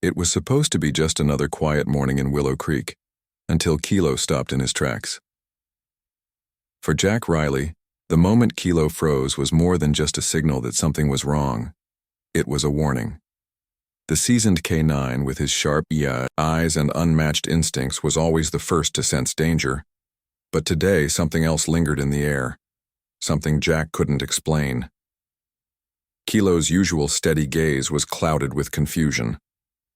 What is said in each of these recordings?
It was supposed to be just another quiet morning in Willow Creek, until Kilo stopped in his tracks. For Jack Riley, the moment Kilo froze was more than just a signal that something was wrong. It was a warning. The seasoned K9 with his sharp eyes and unmatched instincts was always the first to sense danger. But today something else lingered in the air, something Jack couldn't explain. Kilo's usual steady gaze was clouded with confusion,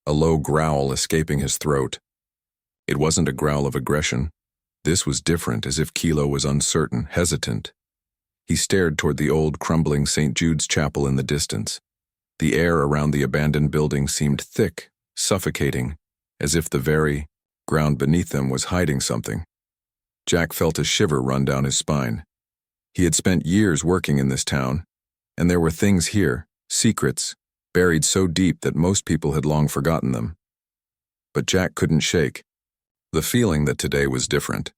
a low growl escaping his throat. It wasn't a growl of aggression. This was different, as if Kilo was uncertain, hesitant. He stared toward the old, crumbling St. Jude's Chapel in the distance. The air around the abandoned building seemed thick, suffocating, as if the very ground beneath them was hiding something. Jack felt a shiver run down his spine. He had spent years working in this town, and there were things here, secrets, buried so deep that most people had long forgotten them. But Jack couldn't shake the feeling that today was different.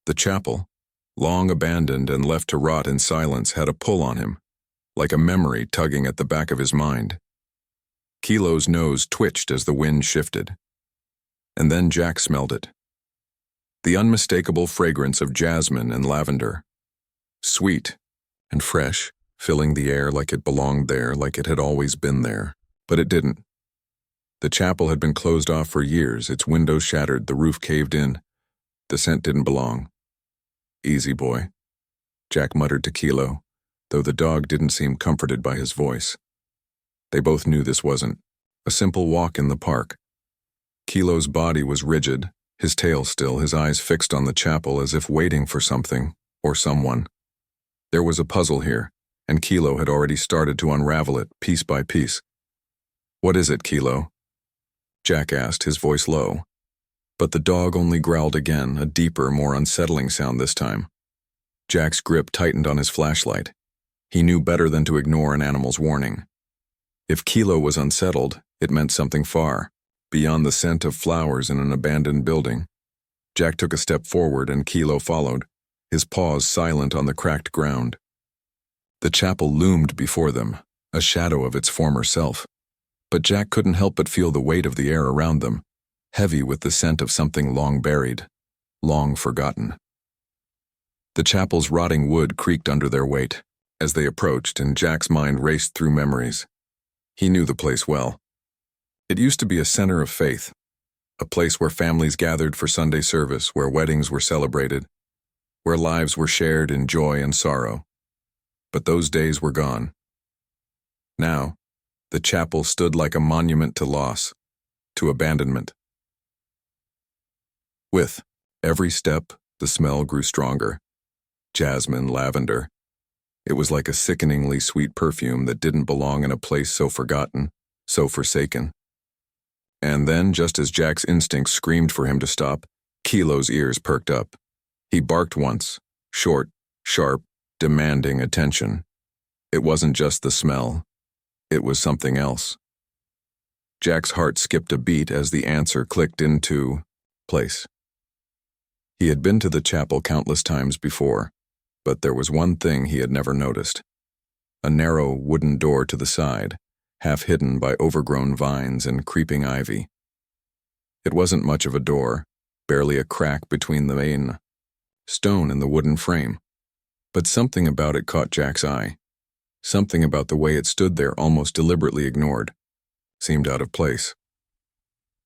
The chapel, long abandoned and left to rot in silence, had a pull on him, like a memory tugging at the back of his mind. Kilo's nose twitched as the wind shifted. And then Jack smelled it. The unmistakable fragrance of jasmine and lavender. Sweet and fresh, filling the air like it belonged there, like it had always been there. But it didn't. The chapel had been closed off for years, its windows shattered, the roof caved in. The scent didn't belong. "Easy, boy," Jack muttered to Kilo, though the dog didn't seem comforted by his voice. They both knew this wasn't a simple walk in the park. Kilo's body was rigid, his tail still, his eyes fixed on the chapel as if waiting for something or someone. There was a puzzle here, and Kilo had already started to unravel it, piece by piece. "What is it, Kilo?" Jack asked, his voice low. But the dog only growled again, a deeper, more unsettling sound this time. Jack's grip tightened on his flashlight. He knew better than to ignore an animal's warning. If Kilo was unsettled, it meant something far, beyond the scent of flowers in an abandoned building. Jack took a step forward and Kilo followed, his paws silent on the cracked ground. The chapel loomed before them, a shadow of its former self. But Jack couldn't help but feel the weight of the air around them, heavy with the scent of something long buried, long forgotten. The chapel's rotting wood creaked under their weight as they approached, and Jack's mind raced through memories. He knew the place well. It used to be a center of faith, a place where families gathered for Sunday service, where weddings were celebrated, where lives were shared in joy and sorrow. But those days were gone. Now, the chapel stood like a monument to loss, to abandonment. With every step, the smell grew stronger. Jasmine, lavender. It was like a sickeningly sweet perfume that didn't belong in a place so forgotten, so forsaken. And then, just as Jack's instincts screamed for him to stop, Kilo's ears perked up. He barked once, short, sharp, demanding attention. It wasn't just the smell. It was something else. Jack's heart skipped a beat as the answer clicked into place. He had been to the chapel countless times before, but there was one thing he had never noticed. A narrow wooden door to the side, half hidden by overgrown vines and creeping ivy. It wasn't much of a door, barely a crack between the main stone and the wooden frame. But something about it caught Jack's eye. Something about the way it stood there, almost deliberately ignored, seemed out of place.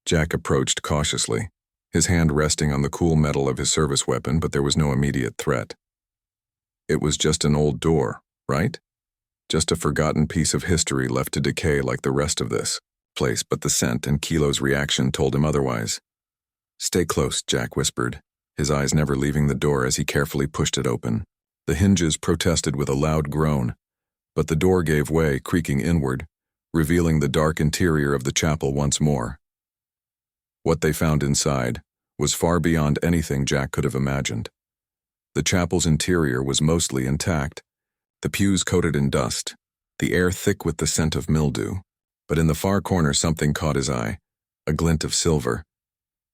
Jack approached cautiously, his hand resting on the cool metal of his service weapon, but there was no immediate threat. It was just an old door, right? Just a forgotten piece of history left to decay like the rest of this place, but the scent and Kilo's reaction told him otherwise. "Stay close," Jack whispered, his eyes never leaving the door as he carefully pushed it open. The hinges protested with a loud groan, but the door gave way, creaking inward, revealing the dark interior of the chapel once more. What they found inside was far beyond anything Jack could have imagined. The chapel's interior was mostly intact, the pews coated in dust, the air thick with the scent of mildew, but in the far corner something caught his eye, a glint of silver.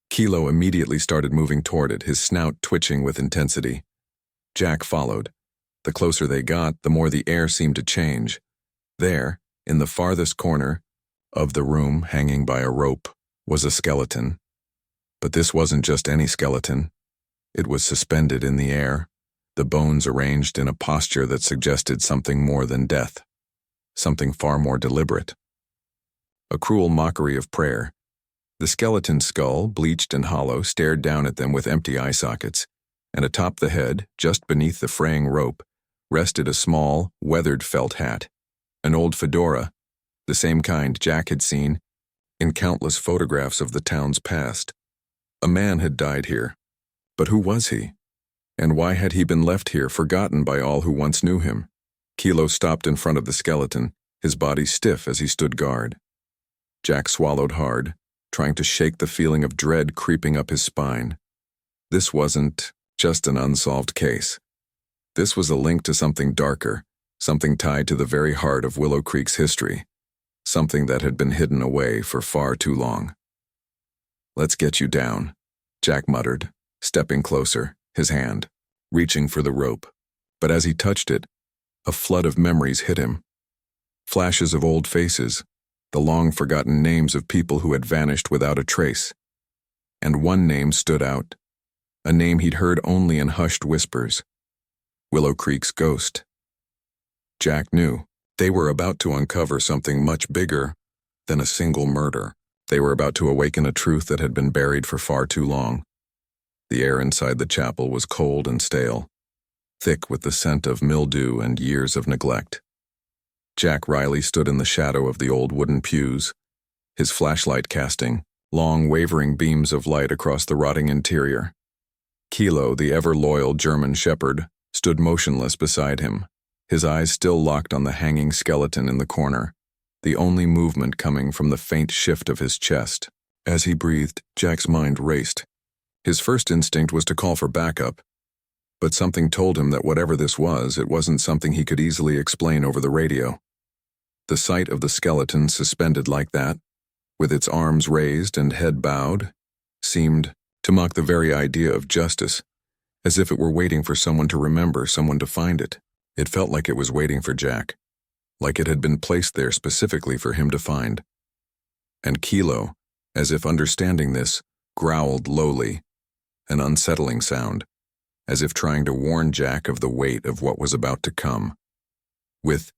Kilo immediately started moving toward it, his snout twitching with intensity. Jack followed. The closer they got, the more the air seemed to change. There, in the farthest corner, of the room, hanging by a rope, was a skeleton. But this wasn't just any skeleton. It was suspended in the air, the bones arranged in a posture that suggested something more than death, something far more deliberate. A cruel mockery of prayer. The skeleton's skull, bleached and hollow, stared down at them with empty eye sockets, and atop the head, just beneath the fraying rope, rested a small, weathered felt hat, an old fedora, the same kind Jack had seen in countless photographs of the town's past. A man had died here, but who was he? And why had he been left here, forgotten by all who once knew him? Kilo stopped in front of the skeleton, his body stiff as he stood guard. Jack swallowed hard, trying to shake the feeling of dread creeping up his spine. This wasn't just an unsolved case. This was a link to something darker, something tied to the very heart of Willow Creek's history, something that had been hidden away for far too long. "Let's get you down," Jack muttered, stepping closer, his hand reaching for the rope. But as he touched it, a flood of memories hit him. Flashes of old faces, the long-forgotten names of people who had vanished without a trace. And one name stood out, a name he'd heard only in hushed whispers: Willow Creek's ghost. Jack knew they were about to uncover something much bigger than a single murder. They were about to awaken a truth that had been buried for far too long. The air inside the chapel was cold and stale, thick with the scent of mildew and years of neglect. Jack Riley stood in the shadow of the old wooden pews, his flashlight casting long, wavering beams of light across the rotting interior. Kilo, the ever-loyal German shepherd, stood motionless beside him, his eyes still locked on the hanging skeleton in the corner, the only movement coming from the faint shift of his chest. As he breathed, Jack's mind raced. His first instinct was to call for backup, but something told him that whatever this was, it wasn't something he could easily explain over the radio. The sight of the skeleton suspended like that, with its arms raised and head bowed, seemed to mock the very idea of justice, as if it were waiting for someone to remember, someone to find it. It felt like it was waiting for Jack, like it had been placed there specifically for him to find. And Kilo, as if understanding this, growled lowly, an unsettling sound, as if trying to warn Jack of the weight of what was about to come. With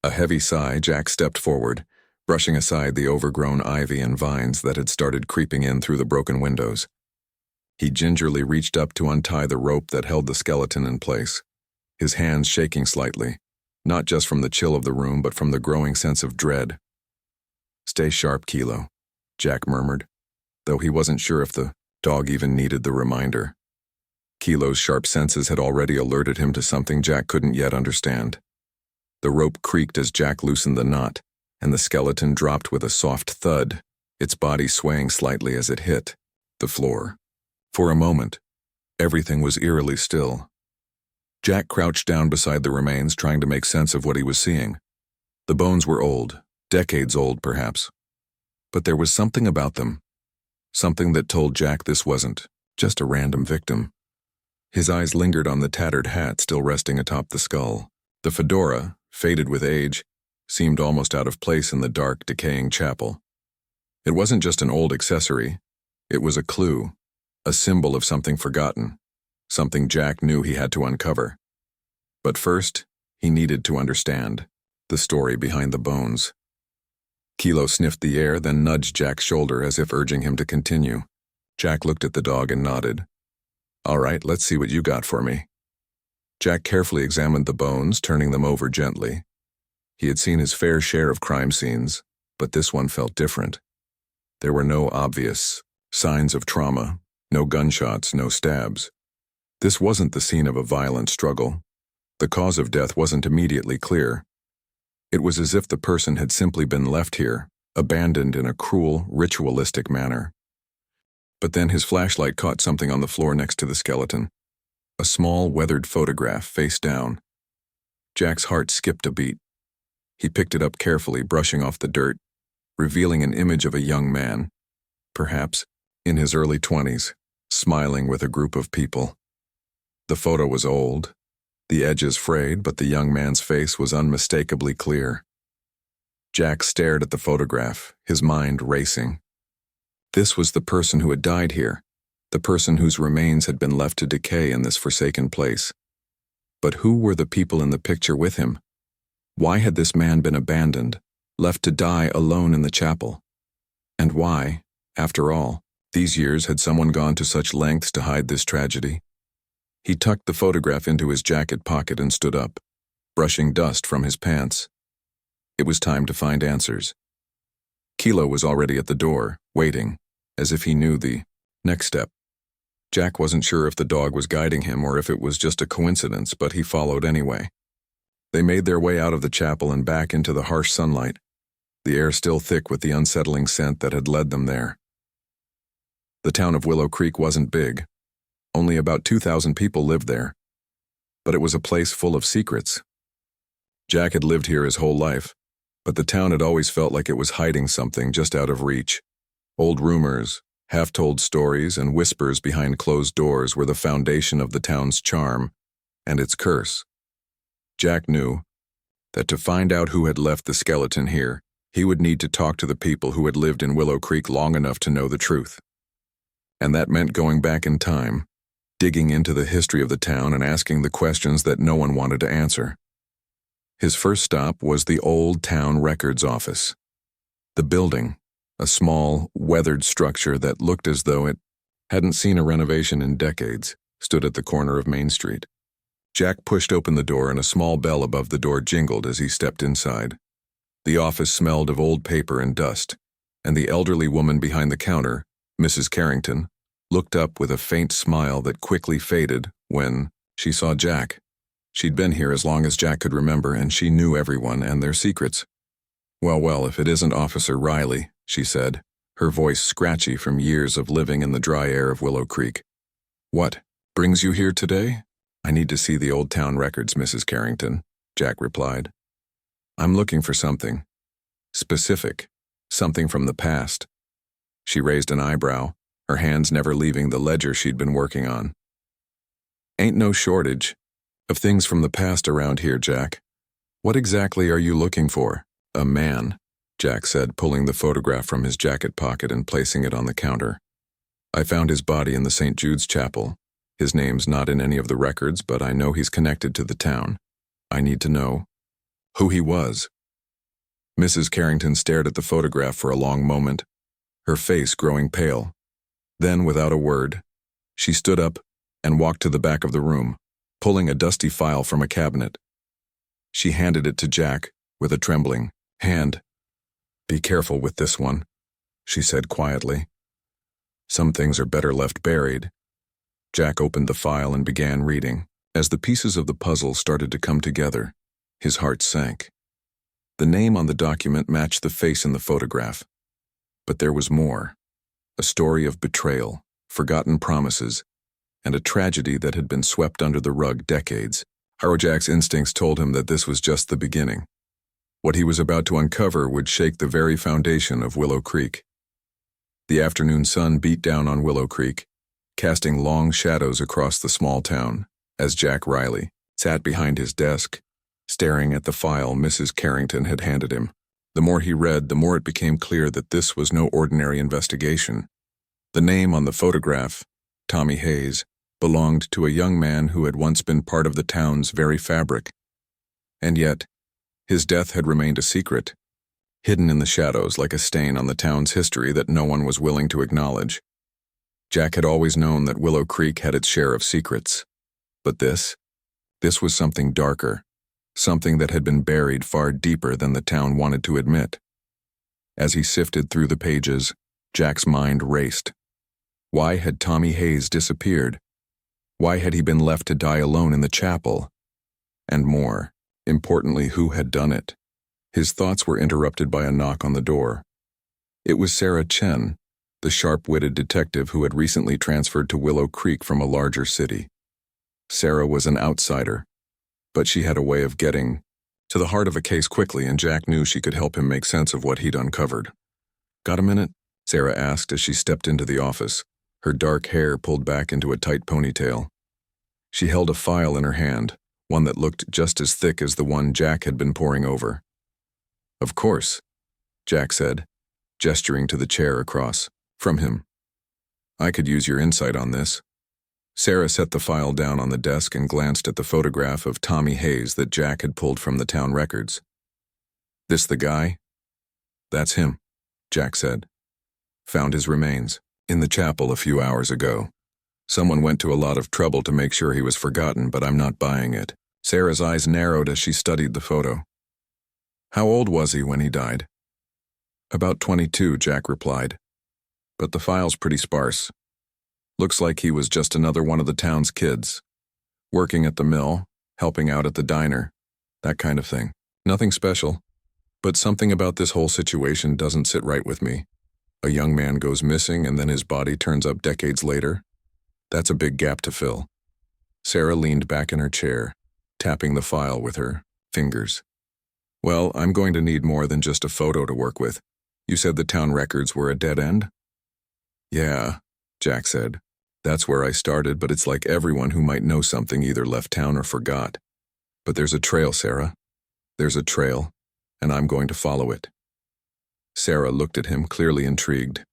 a heavy sigh, Jack stepped forward, brushing aside the overgrown ivy and vines that had started creeping in through the broken windows. He gingerly reached up to untie the rope that held the skeleton in place, his hands shaking slightly, not just from the chill of the room but from the growing sense of dread. "Stay sharp, Kilo," Jack murmured, though he wasn't sure if the dog even needed the reminder. Kilo's sharp senses had already alerted him to something Jack couldn't yet understand. The rope creaked as Jack loosened the knot, and the skeleton dropped with a soft thud, its body swaying slightly as it hit the floor. For a moment, everything was eerily still. Jack crouched down beside the remains, trying to make sense of what he was seeing. The bones were old, decades old perhaps, but there was something about them, something that told Jack this wasn't just a random victim. His eyes lingered on the tattered hat still resting atop the skull. The fedora, faded with age, seemed almost out of place in the dark, decaying chapel. It wasn't just an old accessory. It was a clue, a symbol of something forgotten, something Jack knew he had to uncover. But first, he needed to understand the story behind the bones. Kilo sniffed the air, then nudged Jack's shoulder as if urging him to continue. Jack looked at the dog and nodded. "All right, let's see what you got for me." Jack carefully examined the bones, turning them over gently. He had seen his fair share of crime scenes, but this one felt different. There were no obvious signs of trauma, no gunshots, no stabs. This wasn't the scene of a violent struggle. The cause of death wasn't immediately clear. It was as if the person had simply been left here, abandoned in a cruel, ritualistic manner. But then his flashlight caught something on the floor next to the skeleton. A small, weathered photograph face down. Jack's heart skipped a beat. He picked it up carefully, brushing off the dirt, revealing an image of a young man, perhaps in his early 20s, smiling with a group of people. The photo was old, the edges frayed, but the young man's face was unmistakably clear. Jack stared at the photograph, his mind racing. This was the person who had died here, the person whose remains had been left to decay in this forsaken place. But who were the people in the picture with him? Why had this man been abandoned, left to die alone in the chapel? And why, after all, these years had someone gone to such lengths to hide this tragedy? He tucked the photograph into his jacket pocket and stood up, brushing dust from his pants. It was time to find answers. Kilo was already at the door, waiting, as if he knew the next step. Jack wasn't sure if the dog was guiding him or if it was just a coincidence, but he followed anyway. They made their way out of the chapel and back into the harsh sunlight, the air still thick with the unsettling scent that had led them there. The town of Willow Creek wasn't big. Only about 2,000 people lived there. But it was a place full of secrets. Jack had lived here his whole life, but the town had always felt like it was hiding something just out of reach. Old rumors, half-told stories, and whispers behind closed doors were the foundation of the town's charm and its curse. Jack knew that to find out who had left the skeleton here, he would need to talk to the people who had lived in Willow Creek long enough to know the truth. And that meant going back in time, digging into the history of the town and asking the questions that no one wanted to answer. His first stop was the old town records office. The building, a small, weathered structure that looked as though it hadn't seen a renovation in decades, stood at the corner of Main Street. Jack pushed open the door and a small bell above the door jingled as he stepped inside. The office smelled of old paper and dust, and the elderly woman behind the counter, Mrs. Carrington, looked up with a faint smile that quickly faded when she saw Jack. She'd been here as long as Jack could remember, and she knew everyone and their secrets. Well, if it isn't Officer Riley," she said, her voice scratchy from years of living in the dry air of Willow Creek. "What brings you here today?" "I need to see the old town records, Mrs. Carrington," Jack replied. "I'm looking for something specific, something from the past." She raised an eyebrow, her hands never leaving the ledger she'd been working on. "Ain't no shortage of things from the past around here, Jack. What exactly are you looking for?" "A man," Jack said, pulling the photograph from his jacket pocket and placing it on the counter. "I found his body in the St. Jude's Chapel. His name's not in any of the records, but I know he's connected to the town. I need to know who he was." Mrs. Carrington stared at the photograph for a long moment, her face growing pale. Then, without a word, she stood up and walked to the back of the room, pulling a dusty file from a cabinet. She handed it to Jack with a trembling hand. "Be careful with this one," she said quietly. "Some things are better left buried." Jack opened the file and began reading. As the pieces of the puzzle started to come together, his heart sank. The name on the document matched the face in the photograph. But there was more. A story of betrayal, forgotten promises, and a tragedy that had been swept under the rug decades. Jack's instincts told him that this was just the beginning. What he was about to uncover would shake the very foundation of Willow Creek. The afternoon sun beat down on Willow Creek, casting long shadows across the small town, as Jack Riley sat behind his desk, staring at the file Mrs. Carrington had handed him. The more he read, the more it became clear that this was no ordinary investigation. The name on the photograph, Tommy Hayes, belonged to a young man who had once been part of the town's very fabric. And yet, his death had remained a secret, hidden in the shadows like a stain on the town's history that no one was willing to acknowledge. Jack had always known that Willow Creek had its share of secrets. But this was something darker. Something that had been buried far deeper than the town wanted to admit. As he sifted through the pages, Jack's mind raced. Why had Tommy Hayes disappeared? Why had he been left to die alone in the chapel? And more, importantly, who had done it? His thoughts were interrupted by a knock on the door. It was Sarah Chen, the sharp-witted detective who had recently transferred to Willow Creek from a larger city. Sarah was an outsider, but she had a way of getting to the heart of a case quickly, and Jack knew she could help him make sense of what he'd uncovered. "Got a minute?" Sarah asked as she stepped into the office, her dark hair pulled back into a tight ponytail. She held a file in her hand, one that looked just as thick as the one Jack had been poring over. Of course, Jack said, gesturing to the chair across from him. I could use your insight on this. Sarah set the file down on the desk and glanced at the photograph of Tommy Hayes that Jack had pulled from the town records. This the guy? That's him, Jack said. Found his remains in the chapel a few hours ago. Someone went to a lot of trouble to make sure he was forgotten, but I'm not buying it. Sarah's eyes narrowed as she studied the photo. How old was he when he died? About 22, Jack replied. But the file's pretty sparse. Looks like he was just another one of the town's kids. Working at the mill, helping out at the diner, that kind of thing. Nothing special. But something about this whole situation doesn't sit right with me. A young man goes missing and then his body turns up decades later. That's a big gap to fill. Sarah leaned back in her chair, tapping the file with her fingers. Well, I'm going to need more than just a photo to work with. You said the town records were a dead end? Yeah, Jack said. That's where I started, but it's like everyone who might know something either left town or forgot. But there's a trail, Sarah. There's a trail, and I'm going to follow it. Sarah looked at him, clearly intrigued.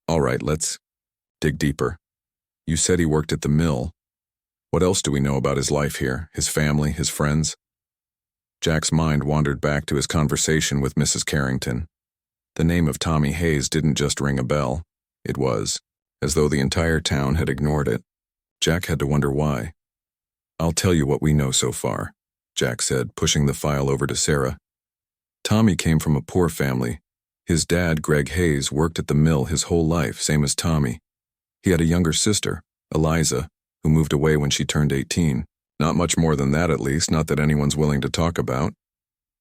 All right, let's dig deeper. You said he worked at the mill. What else do we know about his life here, his family, his friends? Jack's mind wandered back to his conversation with Mrs. Carrington. The name of Tommy Hayes didn't just ring a bell. It was as though the entire town had ignored it. Jack had to wonder why. I'll tell you what we know so far, Jack said, pushing the file over to Sarah. Tommy came from a poor family. His dad, Greg Hayes, worked at the mill his whole life, same as Tommy. He had a younger sister, Eliza, who moved away when she turned 18. Not much more than that, at least, not that anyone's willing to talk about.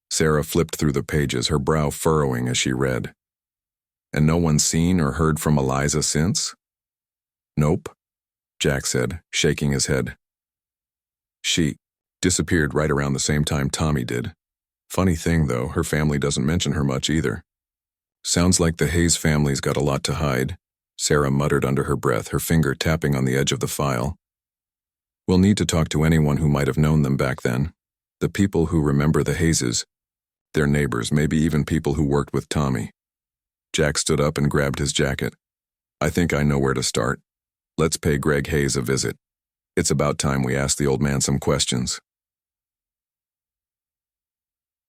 Sarah flipped through the pages, her brow furrowing as she read. And no one's seen or heard from Eliza since? Nope, Jack said, shaking his head. She disappeared right around the same time Tommy did. Funny thing, though, her family doesn't mention her much either. Sounds like the Hayes family's got a lot to hide, Sarah muttered under her breath, her finger tapping on the edge of the file. We'll need to talk to anyone who might have known them back then. The people who remember the Hayeses, their neighbors, maybe even people who worked with Tommy. Jack stood up and grabbed his jacket. I think I know where to start. Let's pay Greg Hayes a visit. It's about time we ask the old man some questions.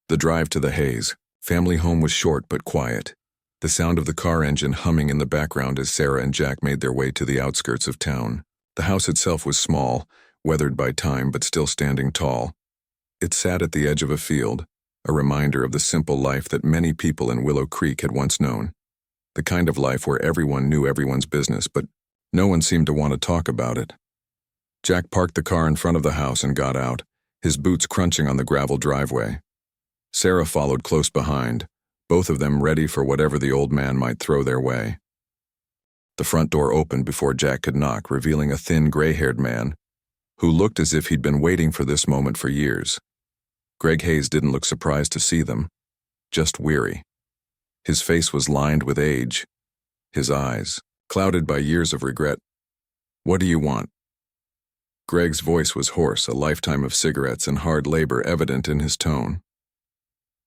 The drive to the Hayes family home was short but quiet. The sound of the car engine humming in the background as Sarah and Jack made their way to the outskirts of town. The house itself was small, weathered by time but still standing tall. It sat at the edge of a field, a reminder of the simple life that many people in Willow Creek had once known. The kind of life where everyone knew everyone's business, but no one seemed to want to talk about it. Jack parked the car in front of the house and got out, his boots crunching on the gravel driveway. Sarah followed close behind, both of them ready for whatever the old man might throw their way. The front door opened before Jack could knock, revealing a thin, gray-haired man who looked as if he'd been waiting for this moment for years. Greg Hayes didn't look surprised to see them, just weary. His face was lined with age, his eyes clouded by years of regret. What do you want? Greg's voice was hoarse, a lifetime of cigarettes and hard labor evident in his tone.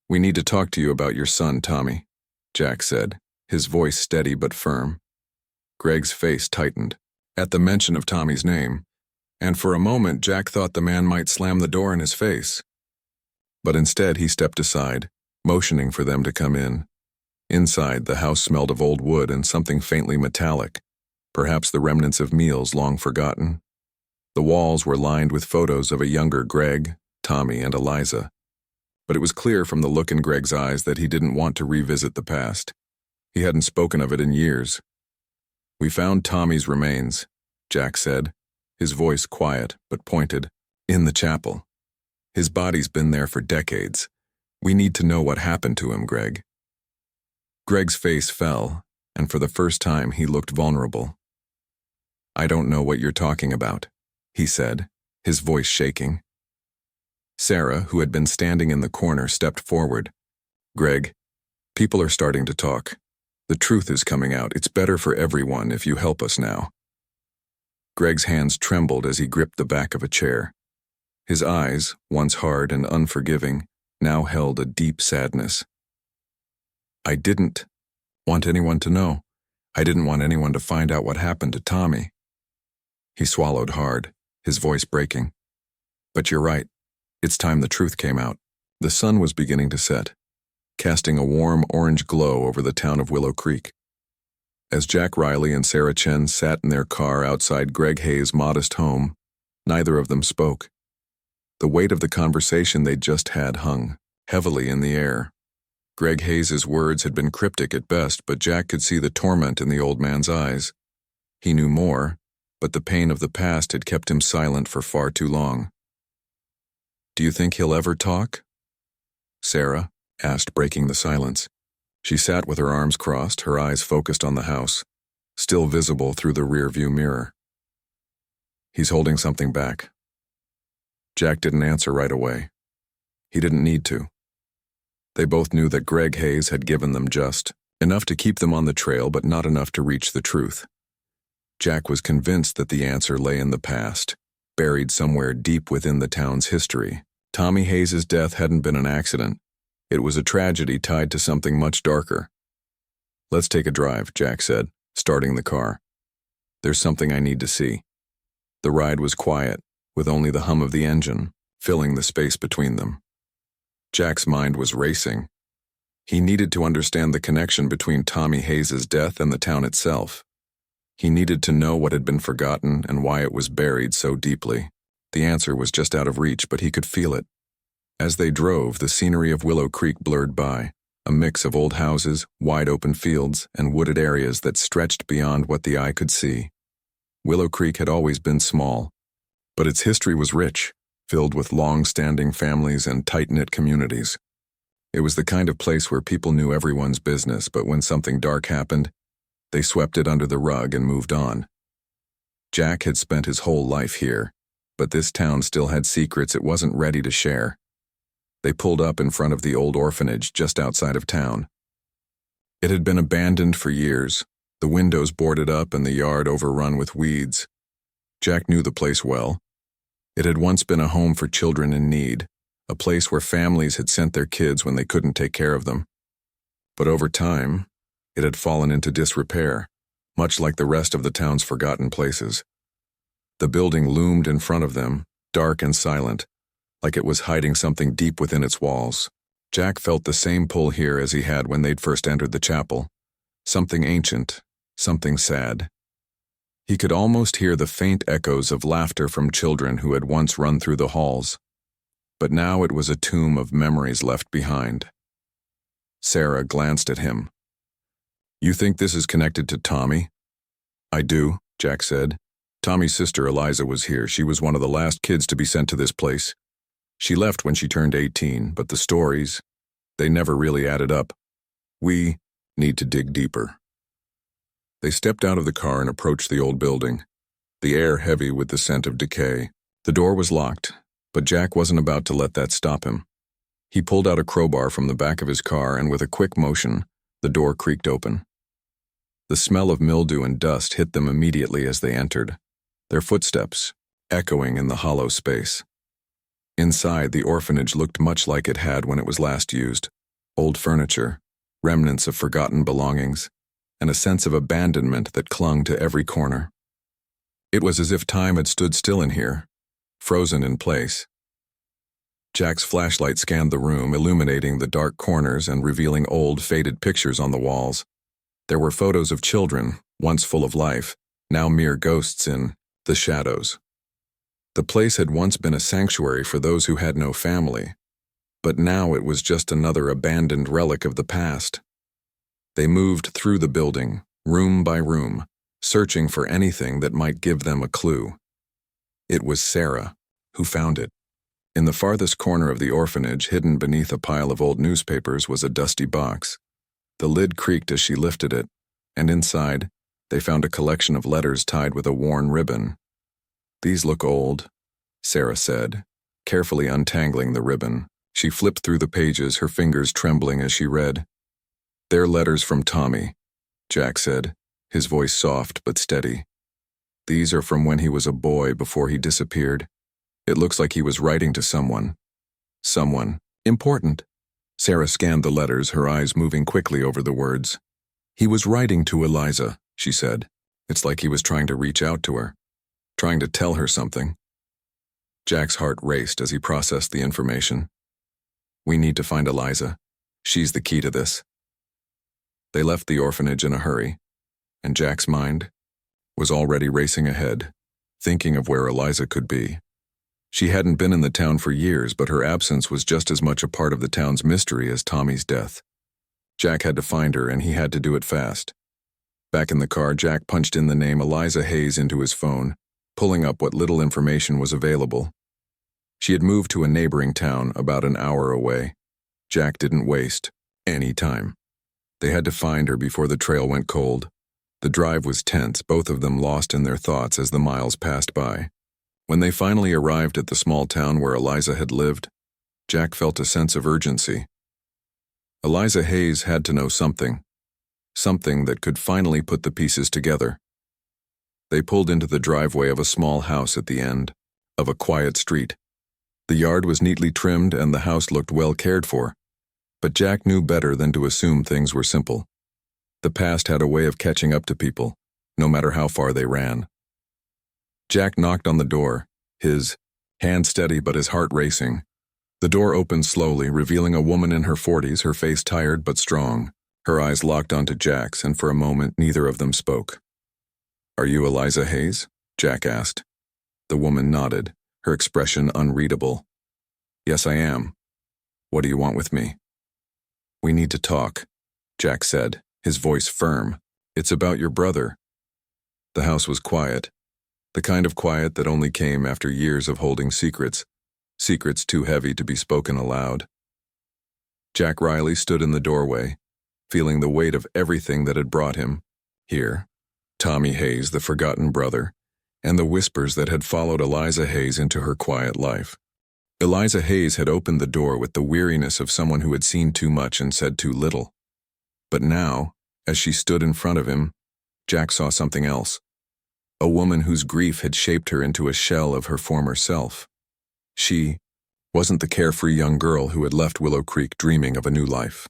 We need to talk to you about your son, Tommy, Jack said, his voice steady but firm. Greg's face tightened at the mention of Tommy's name, and for a moment Jack thought the man might slam the door in his face. But instead he stepped aside, motioning for them to come in. Inside, the house smelled of old wood and something faintly metallic, perhaps the remnants of meals long forgotten. The walls were lined with photos of a younger Greg, Tommy, and Eliza. But it was clear from the look in Greg's eyes that he didn't want to revisit the past. He hadn't spoken of it in years. We found Tommy's remains, Jack said, his voice quiet but pointed, in the chapel. His body's been there for decades. We need to know what happened to him, Greg. Greg's face fell, and for the first time he looked vulnerable. I don't know what you're talking about, he said, his voice shaking. Sarah, who had been standing in the corner, stepped forward. Greg, people are starting to talk. The truth is coming out. It's better for everyone if you help us now. Greg's hands trembled as he gripped the back of a chair. His eyes, once hard and unforgiving, now held a deep sadness. "I didn't want anyone to know. I didn't want anyone to find out what happened to Tommy." He swallowed hard, his voice breaking. "But you're right. It's time the truth came out." The sun was beginning to set, casting a warm orange glow over the town of Willow Creek. As Jack Riley and Sarah Chen sat in their car outside Greg Hayes' modest home, neither of them spoke. The weight of the conversation they'd just had hung heavily in the air. Greg Hayes' words had been cryptic at best, but Jack could see the torment in the old man's eyes. He knew more, but the pain of the past had kept him silent for far too long. "Do you think he'll ever talk?" Sarah asked, breaking the silence. She sat with her arms crossed, her eyes focused on the house, still visible through the rear-view mirror. "He's holding something back." Jack didn't answer right away. He didn't need to. They both knew that Greg Hayes had given them just enough to keep them on the trail, but not enough to reach the truth. Jack was convinced that the answer lay in the past, buried somewhere deep within the town's history. Tommy Hayes' death hadn't been an accident. It was a tragedy tied to something much darker. "Let's take a drive," Jack said, starting the car. "There's something I need to see." The ride was quiet, with only the hum of the engine filling the space between them. Jack's mind was racing. He needed to understand the connection between Tommy Hayes' death and the town itself. He needed to know what had been forgotten and why it was buried so deeply. The answer was just out of reach, but he could feel it. As they drove, the scenery of Willow Creek blurred by, a mix of old houses, wide-open fields, and wooded areas that stretched beyond what the eye could see. Willow Creek had always been small, but its history was rich, filled with long-standing families and tight-knit communities. It was the kind of place where people knew everyone's business, but when something dark happened, they swept it under the rug and moved on. Jack had spent his whole life here, but this town still had secrets it wasn't ready to share. They pulled up in front of the old orphanage just outside of town. It had been abandoned for years, the windows boarded up and the yard overrun with weeds. Jack knew the place well. It had once been a home for children in need, a place where families had sent their kids when they couldn't take care of them. But over time, it had fallen into disrepair, much like the rest of the town's forgotten places. The building loomed in front of them, dark and silent, like it was hiding something deep within its walls. Jack felt the same pull here as he had when they'd first entered the chapel. Something ancient, something sad. He could almost hear the faint echoes of laughter from children who had once run through the halls. But now it was a tomb of memories left behind. Sarah glanced at him. "You think this is connected to Tommy?" "I do," Jack said. "Tommy's sister Eliza was here. She was one of the last kids to be sent to this place. She left when she turned 18, but the stories, they never really added up. We need to dig deeper." They stepped out of the car and approached the old building, the air heavy with the scent of decay. The door was locked, but Jack wasn't about to let that stop him. He pulled out a crowbar from the back of his car, and with a quick motion, the door creaked open. The smell of mildew and dust hit them immediately as they entered, their footsteps echoing in the hollow space. Inside, the orphanage looked much like it had when it was last used. Old furniture, remnants of forgotten belongings, and a sense of abandonment that clung to every corner. It was as if time had stood still in here, frozen in place. Jack's flashlight scanned the room, illuminating the dark corners and revealing old, faded pictures on the walls. There were photos of children, once full of life, now mere ghosts in the shadows. The place had once been a sanctuary for those who had no family, but now it was just another abandoned relic of the past. They moved through the building, room by room, searching for anything that might give them a clue. It was Sarah who found it. In the farthest corner of the orphanage, hidden beneath a pile of old newspapers, was a dusty box. The lid creaked as she lifted it, and inside, they found a collection of letters tied with a worn ribbon. "These look old," Sarah said, carefully untangling the ribbon. She flipped through the pages, her fingers trembling as she read. "They're letters from Tommy," Jack said, his voice soft but steady. "These are from when he was a boy before he disappeared. It looks like he was writing to someone Important. Sarah scanned the letters, her eyes moving quickly over the words. He was writing to Eliza, she said. It's like he was trying to reach out to her, trying to tell her something. Jack's heart raced as he processed the information. We need to find Eliza. She's the key to this. They left the orphanage in a hurry, and Jack's mind was already racing ahead, thinking of where Eliza could be. She hadn't been in the town for years, but her absence was just as much a part of the town's mystery as Tommy's death. Jack had to find her, and he had to do it fast. Back in the car, Jack punched in the name Eliza Hayes into his phone, pulling up what little information was available. She had moved to a neighboring town about an hour away. Jack didn't waste any time. They had to find her before the trail went cold. The drive was tense, both of them lost in their thoughts as the miles passed by. When they finally arrived at the small town where Eliza had lived, Jack felt a sense of urgency. Eliza Hayes had to know something that could finally put the pieces together. They pulled into the driveway of a small house at the end of a quiet street. The yard was neatly trimmed and the house looked well cared for, but Jack knew better than to assume things were simple. The past had a way of catching up to people, no matter how far they ran. Jack knocked on the door, his hand steady but his heart racing. The door opened slowly, revealing a woman in her 40s, her face tired but strong. Her eyes locked onto Jack's, and for a moment neither of them spoke. Are you Eliza Hayes? Jack asked. The woman nodded, her expression unreadable. Yes, I am. What do you want with me? We need to talk, Jack said, his voice firm. It's about your brother. The house was quiet. The kind of quiet that only came after years of holding secrets too heavy to be spoken aloud. Jack Riley stood in the doorway, feeling the weight of everything that had brought him here. Tommy Hayes, the forgotten brother, and the whispers that had followed Eliza Hayes into her quiet life. Eliza Hayes had opened the door with the weariness of someone who had seen too much and said too little. But now, as she stood in front of him, Jack saw something else. A woman whose grief had shaped her into a shell of her former self. She wasn't the carefree young girl who had left Willow Creek dreaming of a new life.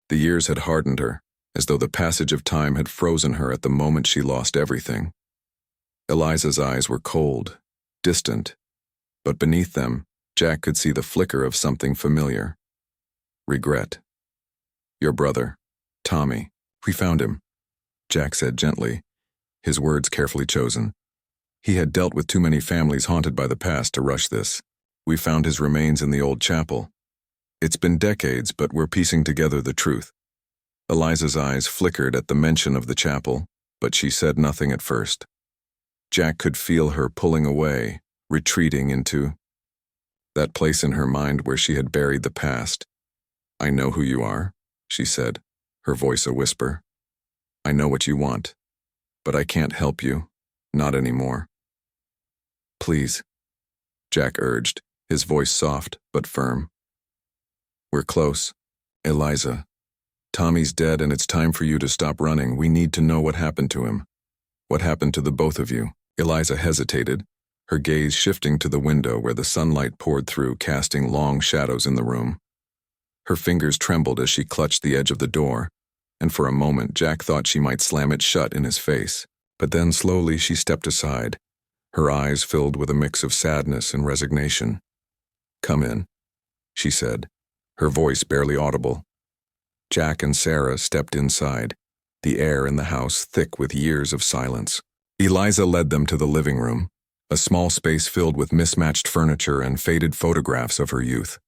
The years had hardened her, as though the passage of time had frozen her at the moment she lost everything. Eliza's eyes were cold, distant, but beneath them, Jack could see the flicker of something familiar. Regret. Your brother, Tommy. We found him, Jack said gently, his words carefully chosen. He had dealt with too many families haunted by the past to rush this. We found his remains in the old chapel. It's been decades, but we're piecing together the truth. Eliza's eyes flickered at the mention of the chapel, but she said nothing at first. Jack could feel her pulling away, retreating into that place in her mind where she had buried the past. I know who you are, she said, her voice a whisper. I know what you want, but I can't help you, not anymore. Please, Jack urged, his voice soft but firm. We're close, Eliza. Tommy's dead and it's time for you to stop running. We need to know what happened to him. What happened to the both of you? Eliza hesitated, her gaze shifting to the window where the sunlight poured through, casting long shadows in the room. Her fingers trembled as she clutched the edge of the door, and for a moment Jack thought she might slam it shut in his face. But then slowly she stepped aside, her eyes filled with a mix of sadness and resignation. Come in, she said, her voice barely audible. Jack and Sarah stepped inside, the air in the house thick with years of silence. Eliza led them to the living room, a small space filled with mismatched furniture and faded photographs of her youth.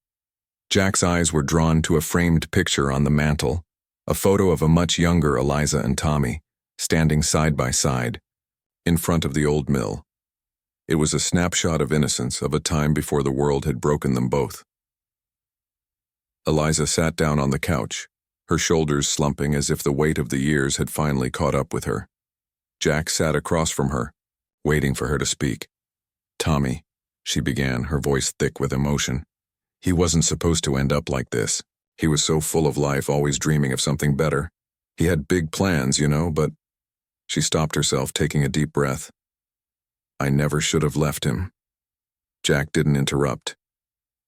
Jack's eyes were drawn to a framed picture on the mantel, a photo of a much younger Eliza and Tommy, standing side by side, in front of the old mill. It was a snapshot of innocence, of a time before the world had broken them both. Eliza sat down on the couch, her shoulders slumping as if the weight of the years had finally caught up with her. Jack sat across from her, waiting for her to speak. Tommy, she began, her voice thick with emotion. He wasn't supposed to end up like this. He was so full of life, always dreaming of something better. He had big plans, but... She stopped herself, taking a deep breath. I never should have left him. Jack didn't interrupt.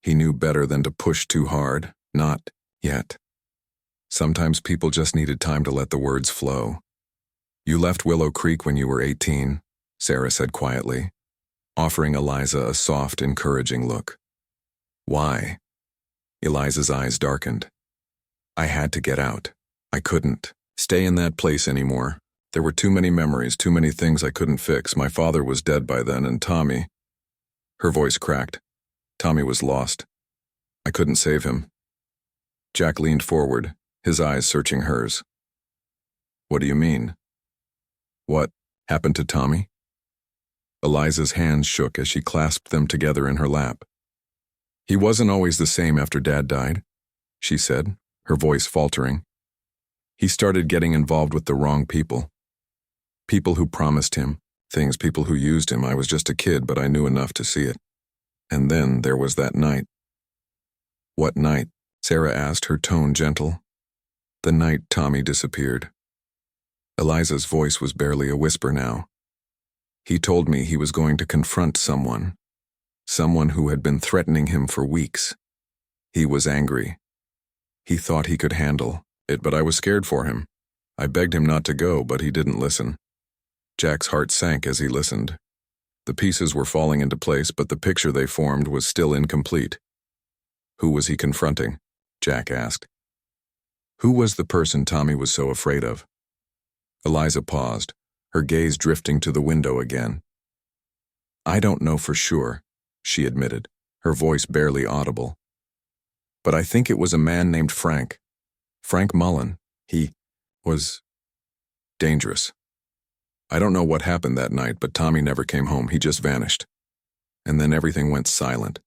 He knew better than to push too hard. Not yet. Sometimes people just needed time to let the words flow. You left Willow Creek when you were 18, Sarah said quietly, offering Eliza a soft, encouraging look. Why? Eliza's eyes darkened. I had to get out. I couldn't stay in that place anymore. There were too many memories, too many things I couldn't fix. My father was dead by then, and Tommy. Her voice cracked. Tommy was lost. I couldn't save him. Jack leaned forward, his eyes searching hers. What do you mean? What happened to Tommy? Eliza's hands shook as she clasped them together in her lap. He wasn't always the same after Dad died, she said, her voice faltering. He started getting involved with the wrong people. People who promised him things, people who used him. I was just a kid, but I knew enough to see it. And then there was that night. What night? Sarah asked, her tone gentle. The night Tommy disappeared. Eliza's voice was barely a whisper now. He told me he was going to confront someone who had been threatening him for weeks. He was angry. He thought he could handle it, but I was scared for him. I begged him not to go, but he didn't listen. Jack's heart sank as he listened. The pieces were falling into place, but the picture they formed was still incomplete. Who was he confronting? Jack asked. Who was the person Tommy was so afraid of? Eliza paused, her gaze drifting to the window again. I don't know for sure, she admitted, her voice barely audible. But I think it was a man named Frank. Frank Mullen. He was dangerous. I don't know what happened that night, but Tommy never came home. He just vanished. And then everything went silent.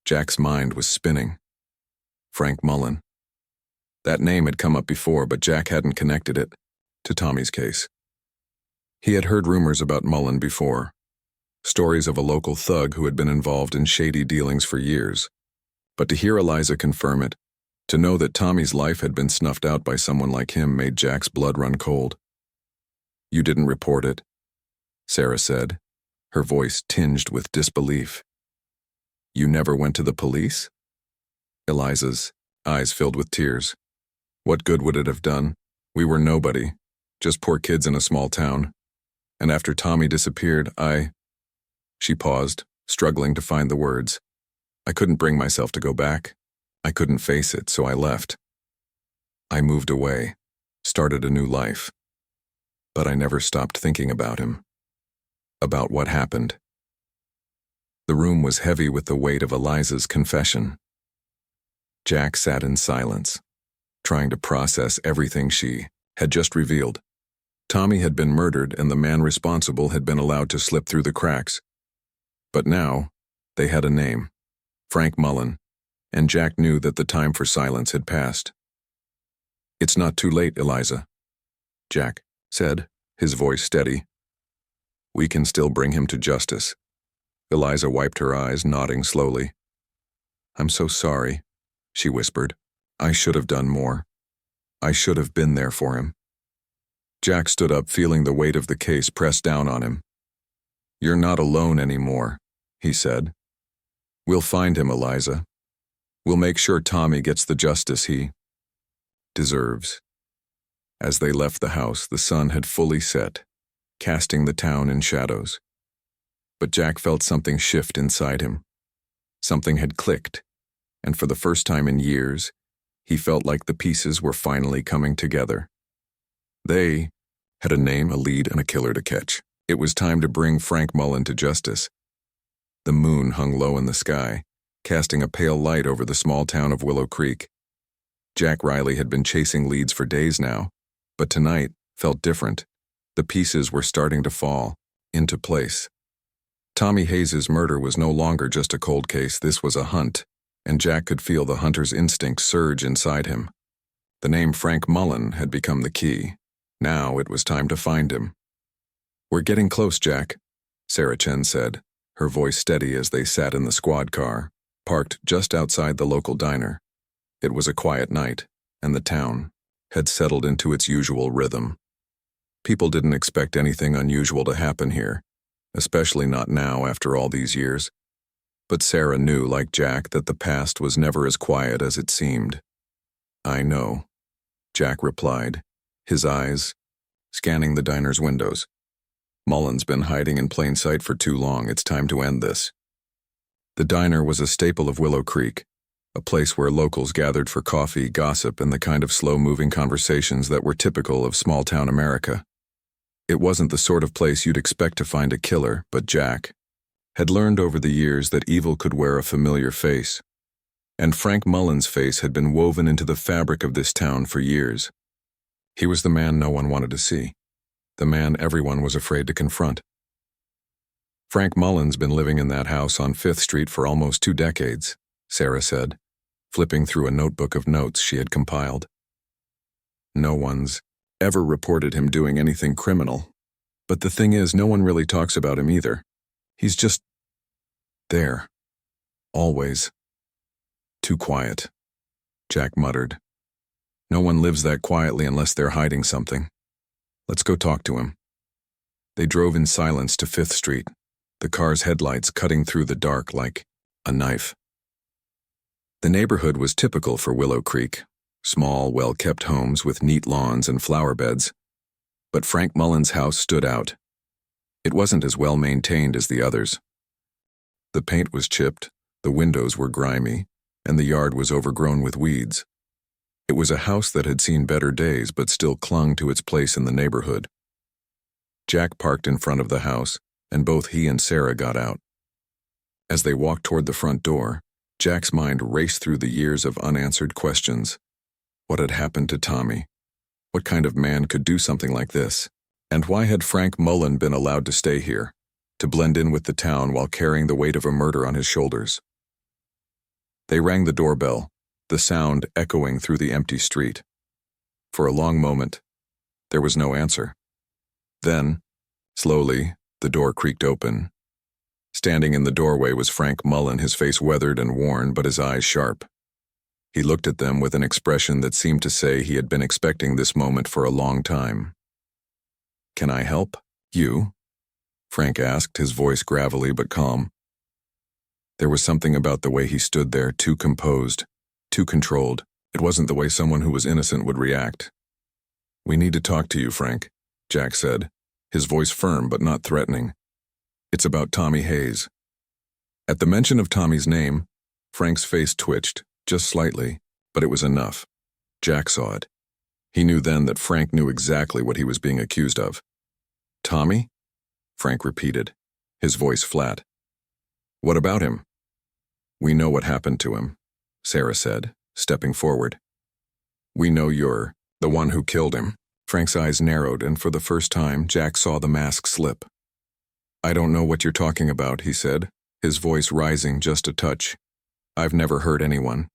Jack's mind was spinning. Frank Mullen. That name had come up before, but Jack hadn't connected it to Tommy's case. He had heard rumors about Mullen before, stories of a local thug who had been involved in shady dealings for years. But to hear Eliza confirm it, to know that Tommy's life had been snuffed out by someone like him, made Jack's blood run cold. You didn't report it, Sarah said, her voice tinged with disbelief. You never went to the police? Eliza's eyes filled with tears. What good would it have done? We were nobody, just poor kids in a small town. And after Tommy disappeared, She paused, struggling to find the words. I couldn't bring myself to go back. I couldn't face it, so I left. I moved away, started a new life. But I never stopped thinking about him. About what happened. The room was heavy with the weight of Eliza's confession. Jack sat in silence, trying to process everything she had just revealed. Tommy had been murdered and the man responsible had been allowed to slip through the cracks. But now, they had a name, Frank Mullen, and Jack knew that the time for silence had passed. It's not too late, Eliza, Jack said, his voice steady. We can still bring him to justice. Eliza wiped her eyes, nodding slowly. I'm so sorry, she whispered. I should have done more. I should have been there for him. Jack stood up, feeling the weight of the case press down on him. You're not alone anymore, he said. We'll find him, Eliza. We'll make sure Tommy gets the justice he deserves. As they left the house, the sun had fully set, casting the town in shadows. But Jack felt something shift inside him. Something had clicked, and for the first time in years, he felt like the pieces were finally coming together. They had a name, a lead, and a killer to catch. It was time to bring Frank Mullen to justice. The moon hung low in the sky, casting a pale light over the small town of Willow Creek. Jack Riley had been chasing leads for days now, but tonight felt different. The pieces were starting to fall into place. Tommy Hayes' murder was no longer just a cold case. This was a hunt, and Jack could feel the hunter's instinct surge inside him. The name Frank Mullen had become the key. Now it was time to find him. We're getting close, Jack, Sarah Chen said, her voice steady as they sat in the squad car, parked just outside the local diner. It was a quiet night, and the town had settled into its usual rhythm. People didn't expect anything unusual to happen here, especially not now after all these years. But Sarah knew, like Jack, that the past was never as quiet as it seemed. "I know," Jack replied, his eyes scanning the diner's windows. "Mullen's been hiding in plain sight for too long. It's time to end this." The diner was a staple of Willow Creek, a place where locals gathered for coffee, gossip, and the kind of slow-moving conversations that were typical of small-town America. It wasn't the sort of place you'd expect to find a killer, but Jack had learned over the years that evil could wear a familiar face. And Frank Mullen's face had been woven into the fabric of this town for years. He was the man no one wanted to see, the man everyone was afraid to confront. "Frank Mullen's been living in that house on 5th Street for almost 2 decades, Sarah said, flipping through a notebook of notes she had compiled. "No one's ever reported him doing anything criminal. But the thing is, no one really talks about him either. He's just there. Always. Too quiet," Jack muttered. "No one lives that quietly unless they're hiding something. Let's go talk to him." They drove in silence to 5th Street, the car's headlights cutting through the dark like a knife. The neighborhood was typical for Willow Creek, small, well-kept homes with neat lawns and flower beds. But Frank Mullen's house stood out. It wasn't as well-maintained as the others. The paint was chipped, the windows were grimy, and the yard was overgrown with weeds. It was a house that had seen better days but still clung to its place in the neighborhood. Jack parked in front of the house, and both he and Sarah got out. As they walked toward the front door, Jack's mind raced through the years of unanswered questions. What had happened to Tommy? What kind of man could do something like this? And why had Frank Mullen been allowed to stay here, to blend in with the town while carrying the weight of a murder on his shoulders? They rang the doorbell, the sound echoing through the empty street. For a long moment, there was no answer. Then, slowly, the door creaked open. Standing in the doorway was Frank Mullen, his face weathered and worn, but his eyes sharp. He looked at them with an expression that seemed to say he had been expecting this moment for a long time. "Can I help you?" Frank asked, his voice gravelly but calm. There was something about the way he stood there, too composed, too controlled. It wasn't the way someone who was innocent would react. "We need to talk to you, Frank," Jack said, his voice firm but not threatening. "It's about Tommy Hayes." At the mention of Tommy's name, Frank's face twitched, just slightly, but it was enough. Jack saw it. He knew then that Frank knew exactly what he was being accused of. "Tommy?" Frank repeated, his voice flat. "What about him?" "We know what happened to him," Sarah said, stepping forward. "We know you're the one who killed him." Frank's eyes narrowed, and for the first time, Jack saw the mask slip. "I don't know what you're talking about," he said, his voice rising just a touch. "I've never hurt anyone."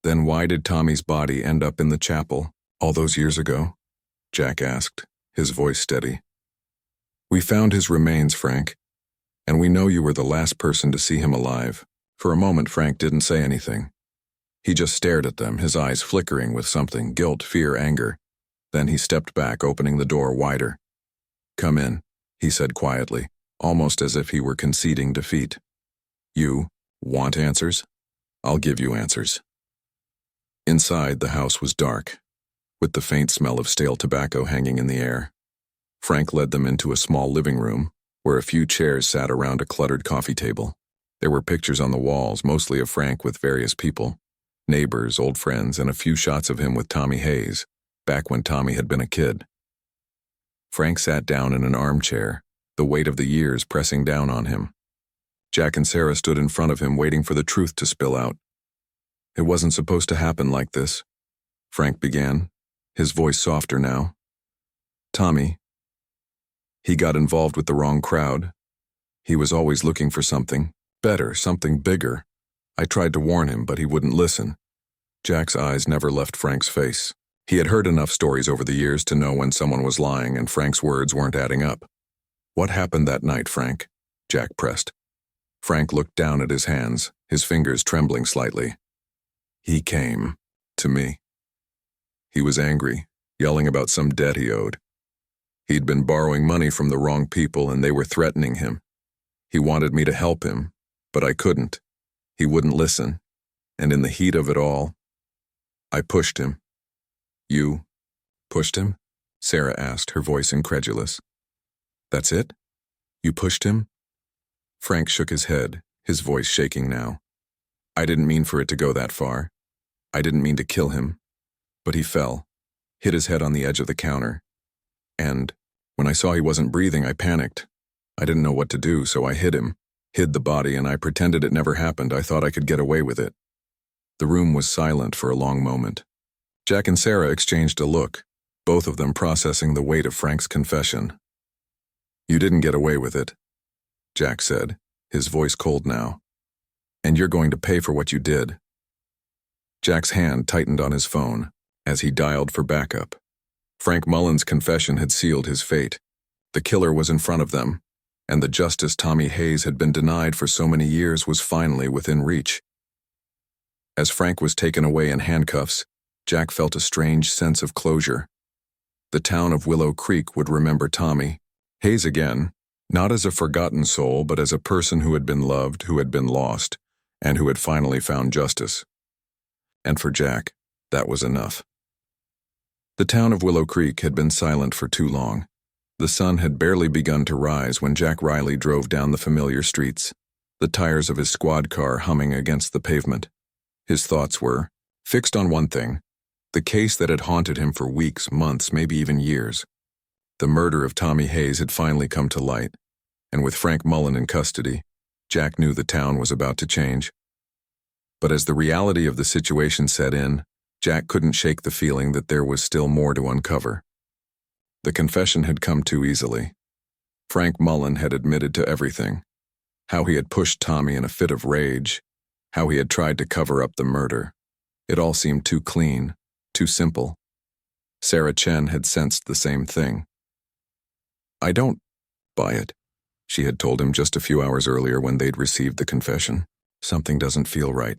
"Then why did Tommy's body end up in the chapel all those years ago?" Jack asked, his voice steady. "We found his remains, Frank, and we know you were the last person to see him alive." For a moment, Frank didn't say anything. He just stared at them, his eyes flickering with something, guilt, fear, anger. Then he stepped back, opening the door wider. "Come in," he said quietly, almost as if he were conceding defeat. "You want answers? I'll give you answers." Inside, the house was dark, with the faint smell of stale tobacco hanging in the air. Frank led them into a small living room, where a few chairs sat around a cluttered coffee table. There were pictures on the walls, mostly of Frank with various people, neighbors, old friends, and a few shots of him with Tommy Hayes, back when Tommy had been a kid. Frank sat down in an armchair, the weight of the years pressing down on him. Jack and Sarah stood in front of him, waiting for the truth to spill out. "It wasn't supposed to happen like this," Frank began, his voice softer now. "Tommy, he got involved with the wrong crowd. He was always looking for something better, something bigger. I tried to warn him, but he wouldn't listen." Jack's eyes never left Frank's face. He had heard enough stories over the years to know when someone was lying, and Frank's words weren't adding up. "What happened that night, Frank?" Jack pressed. Frank looked down at his hands, his fingers trembling slightly. "He came to me. He was angry, yelling about some debt he owed. He'd been borrowing money from the wrong people, and they were threatening him. He wanted me to help him, But I couldn't. He wouldn't listen. And in the heat of it all, I pushed him. You pushed him? Sarah asked, her voice incredulous. That's it? You pushed him? Frank shook his head, his voice shaking now. I didn't mean for it to go that far. I didn't mean to kill him. But he fell, hit his head on the edge of the counter. And when I saw he wasn't breathing, I panicked. I didn't know what to do, so I hid him, hid the body, and I pretended it never happened. I thought I could get away with it. The room was silent for a long moment. Jack and Sarah exchanged a look, both of them processing the weight of Frank's confession. You didn't get away with it, Jack said, his voice cold now. And you're going to pay for what you did. Jack's hand tightened on his phone as he dialed for backup. Frank Mullen's confession had sealed his fate. The killer was in front of them, and the justice Tommy Hayes had been denied for so many years was finally within reach. As Frank was taken away in handcuffs, Jack felt a strange sense of closure. The town of Willow Creek would remember Tommy Hayes again, not as a forgotten soul, but as a person who had been loved, who had been lost, and who had finally found justice. And for Jack, that was enough. The town of Willow Creek had been silent for too long. The sun had barely begun to rise when Jack Riley drove down the familiar streets, the tires of his squad car humming against the pavement. His thoughts were fixed on one thing, the case that had haunted him for weeks, months, maybe even years. The murder of Tommy Hayes had finally come to light, and with Frank Mullen in custody, Jack knew the town was about to change. But as the reality of the situation set in, Jack couldn't shake the feeling that there was still more to uncover. The confession had come too easily. Frank Mullen had admitted to everything. How he had pushed Tommy in a fit of rage, how he had tried to cover up the murder. It all seemed too clean, too simple. Sarah Chen had sensed the same thing. I don't buy it, she had told him just a few hours earlier when they'd received the confession. Something doesn't feel right.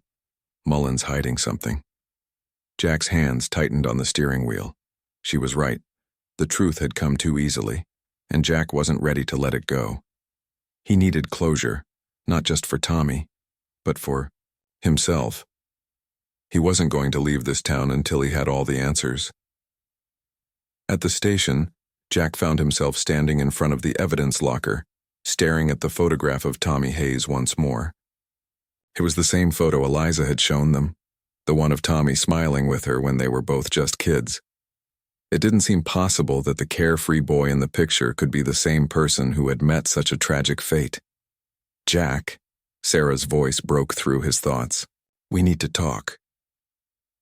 Mullen's hiding something. Jack's hands tightened on the steering wheel. She was right. The truth had come too easily, and Jack wasn't ready to let it go. He needed closure, not just for Tommy, but for himself. He wasn't going to leave this town until he had all the answers. At the station, Jack found himself standing in front of the evidence locker, staring at the photograph of Tommy Hayes once more. It was the same photo Eliza had shown them, the one of Tommy smiling with her when they were both just kids. It didn't seem possible that the carefree boy in the picture could be the same person who had met such a tragic fate. Jack, Sarah's voice broke through his thoughts. We need to talk.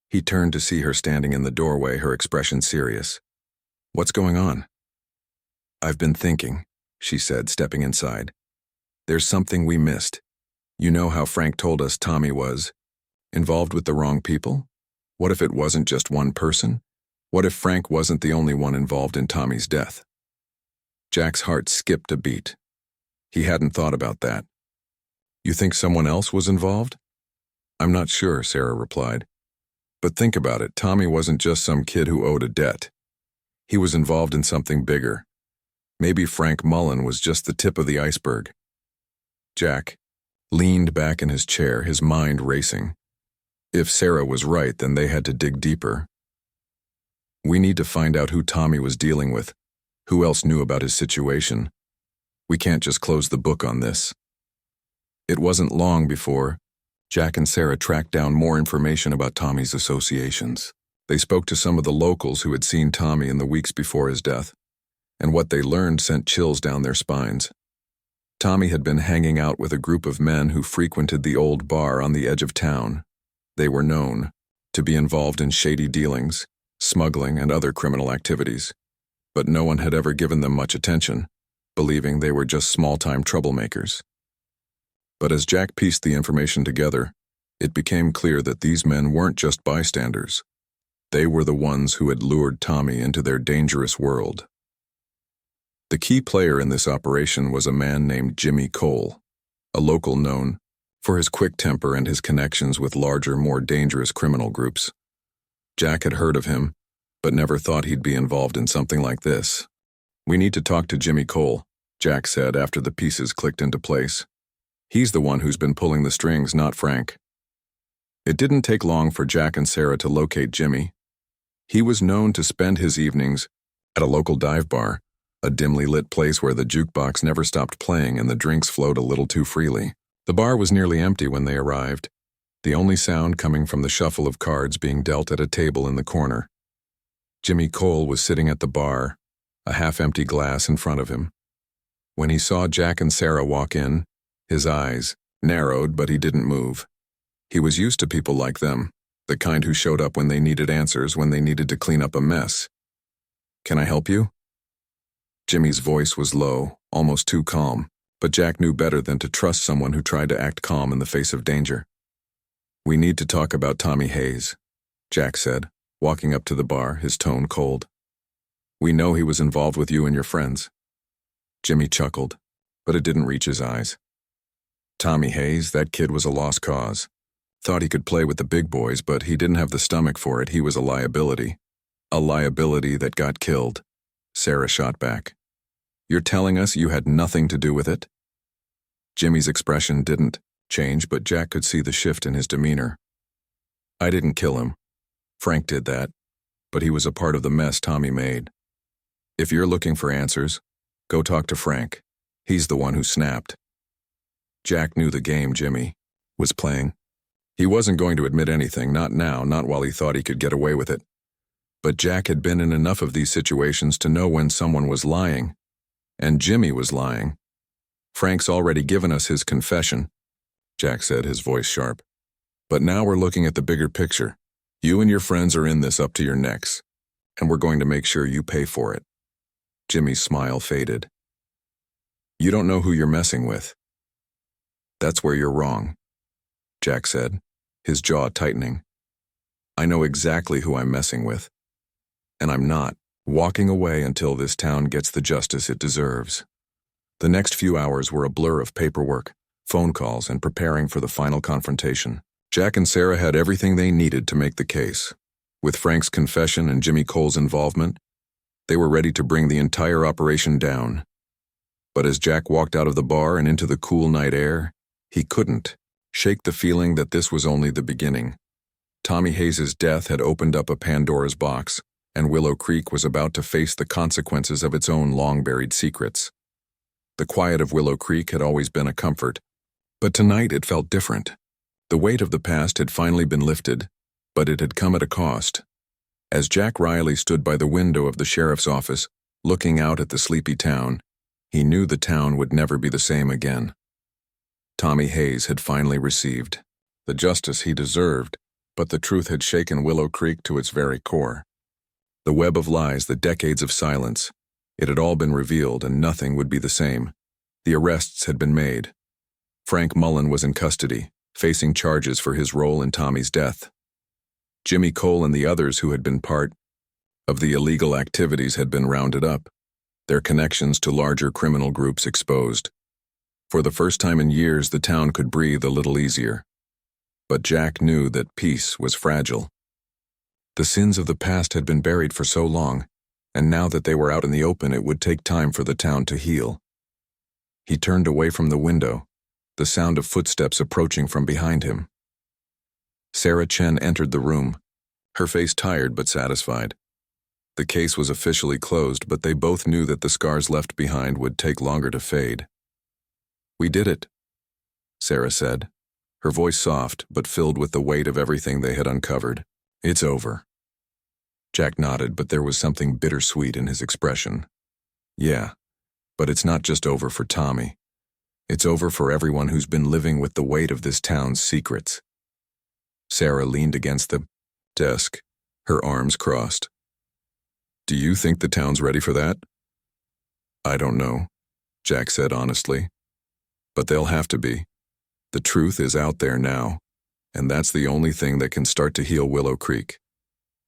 He turned to see her standing in the doorway, her expression serious. What's going on? I've been thinking, she said, stepping inside. There's something we missed. You know how Frank told us Tommy was involved with the wrong people? What if it wasn't just one person? What if Frank wasn't the only one involved in Tommy's death? Jack's heart skipped a beat. He hadn't thought about that. You think someone else was involved? I'm not sure, Sarah replied. But think about it, Tommy wasn't just some kid who owed a debt. He was involved in something bigger. Maybe Frank Mullen was just the tip of the iceberg. Jack leaned back in his chair, his mind racing. If Sarah was right, then they had to dig deeper. We need to find out who Tommy was dealing with, who else knew about his situation. We can't just close the book on this. It wasn't long before Jack and Sarah tracked down more information about Tommy's associations. They spoke to some of the locals who had seen Tommy in the weeks before his death, and what they learned sent chills down their spines. Tommy had been hanging out with a group of men who frequented the old bar on the edge of town. They were known to be involved in shady dealings, smuggling, and other criminal activities, but no one had ever given them much attention, believing they were just small-time troublemakers. But as Jack pieced the information together, it became clear that these men weren't just bystanders. They were the ones who had lured Tommy into their dangerous world. The key player in this operation was a man named Jimmy Cole, a local known for his quick temper and his connections with larger, more dangerous criminal groups. Jack had heard of him, but never thought he'd be involved in something like this. We need to talk to Jimmy Cole, Jack said after the pieces clicked into place. He's the one who's been pulling the strings, not Frank. It didn't take long for Jack and Sarah to locate Jimmy. He was known to spend his evenings at a local dive bar, a dimly lit place where the jukebox never stopped playing and the drinks flowed a little too freely. The bar was nearly empty when they arrived, the only sound coming from the shuffle of cards being dealt at a table in the corner. Jimmy Cole was sitting at the bar, a half-empty glass in front of him. When he saw Jack and Sarah walk in, his eyes narrowed, but he didn't move. He was used to people like them, the kind who showed up when they needed answers, when they needed to clean up a mess. "Can I help you?" Jimmy's voice was low, almost too calm, but Jack knew better than to trust someone who tried to act calm in the face of danger. "We need to talk about Tommy Hayes," Jack said, walking up to the bar, his tone cold. "We know he was involved with you and your friends." Jimmy chuckled, but it didn't reach his eyes. Tommy Hayes, that kid was a lost cause. Thought he could play with the big boys, but he didn't have the stomach for it. He was a liability. A liability that got killed. Sarah shot back. "You're telling us you had nothing to do with it?" Jimmy's expression didn't change, but Jack could see the shift in his demeanor. "I didn't kill him. Frank did that, but he was a part of the mess Tommy made. If you're looking for answers, go talk to Frank. He's the one who snapped." Jack knew the game Jimmy was playing. He wasn't going to admit anything, not now, not while he thought he could get away with it. But Jack had been in enough of these situations to know when someone was lying. And Jimmy was lying. "Frank's already given us his confession," Jack said, his voice sharp. "But now we're looking at the bigger picture. You and your friends are in this up to your necks, and we're going to make sure you pay for it." Jimmy's smile faded. "You don't know who you're messing with." "That's where you're wrong," Jack said, his jaw tightening. "I know exactly who I'm messing with. And I'm not walking away until this town gets the justice it deserves." The next few hours were a blur of paperwork, phone calls, and preparing for the final confrontation. Jack and Sarah had everything they needed to make the case. With Frank's confession and Jimmy Cole's involvement, they were ready to bring the entire operation down. But as Jack walked out of the bar and into the cool night air, he couldn't shake the feeling that this was only the beginning. Tommy Hayes' death had opened up a Pandora's box, and Willow Creek was about to face the consequences of its own long-buried secrets. The quiet of Willow Creek had always been a comfort, but tonight it felt different. The weight of the past had finally been lifted, but it had come at a cost. As Jack Riley stood by the window of the sheriff's office, looking out at the sleepy town, he knew the town would never be the same again. Tommy Hayes had finally received the justice he deserved, but the truth had shaken Willow Creek to its very core. The web of lies, the decades of silence, it had all been revealed and nothing would be the same. The arrests had been made. Frank Mullen was in custody, facing charges for his role in Tommy's death. Jimmy Cole and the others who had been part of the illegal activities had been rounded up, their connections to larger criminal groups exposed. For the first time in years, the town could breathe a little easier. But Jack knew that peace was fragile. The sins of the past had been buried for so long, and now that they were out in the open, it would take time for the town to heal. He turned away from the window, the sound of footsteps approaching from behind him. Sarah Chen entered the room, her face tired but satisfied. The case was officially closed, but they both knew that the scars left behind would take longer to fade. "We did it," Sarah said, her voice soft but filled with the weight of everything they had uncovered. "It's over." Jack nodded, but there was something bittersweet in his expression. "Yeah, but it's not just over for Tommy. It's over for everyone who's been living with the weight of this town's secrets." Sarah leaned against the desk, her arms crossed. "Do you think the town's ready for that?" "I don't know," Jack said honestly. "But they'll have to be. The truth is out there now, and that's the only thing that can start to heal Willow Creek.